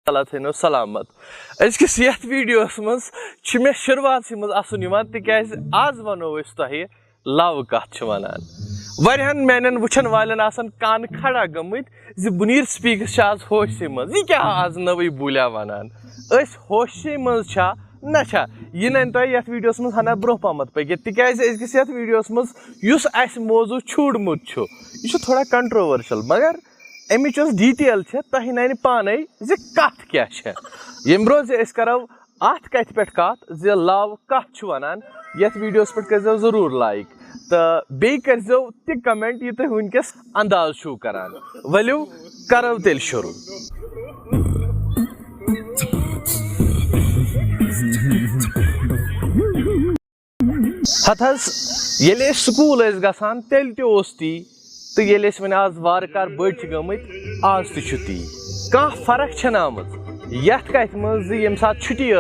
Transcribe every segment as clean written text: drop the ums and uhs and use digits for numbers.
अल्लाह थैनो सलामत अजकिस यथ वीडियोस मज मे शुरुआत मज आसन तिकाज आज वनो तोह लव कथ वनान वारियान मैंने वुचन वालन आसन कान खड़ा गमित जि बुनीर स्पीक्स आज होशे मज यह क्या आज नवै बुलिया वनान होशे मज छा ना छा यह नन तुह यथ वीडियोस मज हना ब्रोह पमत पकित तिकाज अजकिस यथ वीडियोस मज युस अस मौजू छुड़मुत छु यह थोड़ा कंट्रोवर्शियल मगर अमिच डिटेल तुह नन पाने जि कथ क्या यम रोज करो अत कथ पे कथ जि लव कथ वनान यथ वीडियोस पे कर जरूर लाइक तो बे कर तह कमेंट यह तुम वनकस अंदाज छू करान वलियो करो तेल शुरू। ये स्कूल गसान तेल ती तो ये वन आज वारकार बड़ गमित आज ती कह फर्क आमत यथ कथ मज ये सात छुट्टी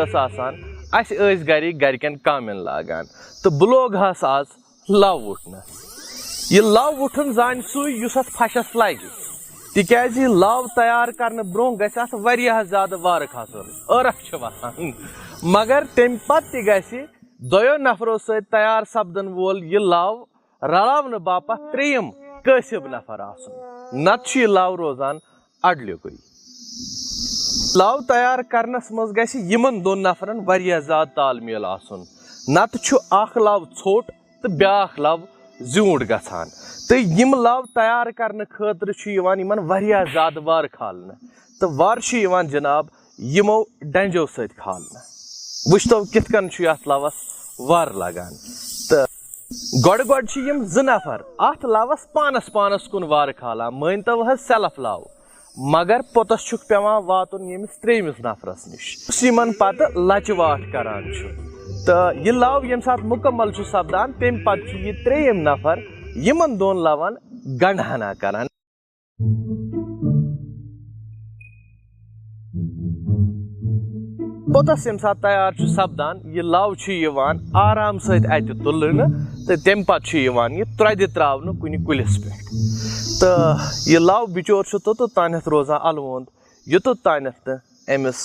आस गर गरकन कामन लागान तो बह लोगस आज लव वुटनस यह लव वुठन जान सुस फशस लगे तिकाज लव तैयार करने ब्रोह गह ज्यादा वार खसन अर्ख वसान मगर तम पे गि दोयो नफरों सत तैयार सपदन वोल यह लव रलावन बापत त्रेयम कासिब नफर आसन नत लव रोजान अडल्युक लव तैयार करनस मज गमन दोन नफरन वारिया ज्यादा तालमेल आसन नत अख लव छोट तो ब्याख लव ज्यूट गसान तो यम लव तैयार करने खतर वारिया ज्यादा वार खालने तो वार जनाब यमो डंजो सत खालने वुचतो कित कन लवस वार लगान तो गड ज नफर अत लवस पानस पानस कुन वार खाला मान तो सेल्फ लव मगर पोतस पेवान वातुन यमिस त्रेमिस नफरस निश पत लचवाट करान तो यह लव यम सात मुकम्मल सपदान तम पे यह त्रेयम नफर यमन दोन लवन गंडहना करान पोतस यम सात तैयार सपदान यह लव आराम सत तुलन तो तम पे यह त्रोद त्रावन कुन कुलिस पे तो यह लव बिचोर तोत तान रोजान अलवोंद युत तान अमिस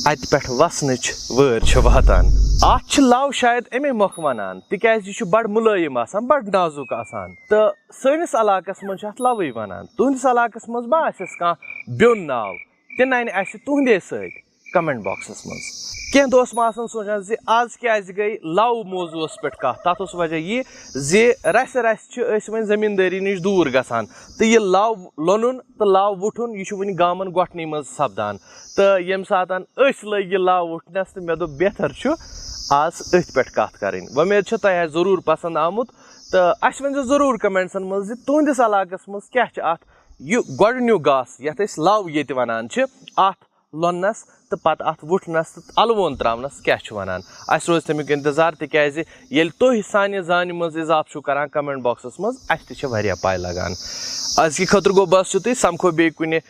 अत पे वसन वर वातान अत लव शायद अमे मोख वनान तिकाज यह बड़ मुलायम आसान बड़ नाजुक आसान तो सनिस इलाकस मज लवै वनान तुहदिस इलाकस मज मा कह ब्योन नाव तह नन तुहदे सत कमेंट बॉक्सस मज कह दोस्त सोचान जि आज क्या गई लव मौजूस पे कथ तथ वजह यह जि रस वन जमींदारी नश दूर गसान तो यह लव लोनुन तो लव वुठुन यह वन गामन गोठनी मज सपदान तो यम सात लग यह लव वुठनस तो मे दोप बेहतर आज अथ पे कथ करें वमेद तुह जरूर पसंद आमुत तो अस वन जरूर कमेंट्सन मज तुहदिस इलाकस मज क्या गोडन्यू गास यथ लव ये वनान अथ लोनस तो पत अत वुठनस तो अलवोन त्रावनस क्या वनान अस रोज तमिक इंतजार तिकाज येल तुह सानि जान मज इजाफ करान कमेंट बॉक्सस मज अस तह वारिया पाय लगान आज की खतर गो बस युतुय समखो बे कुने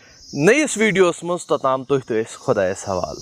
नयिस वीडियोस मज तोताम तुह तो खुदायस हवाल।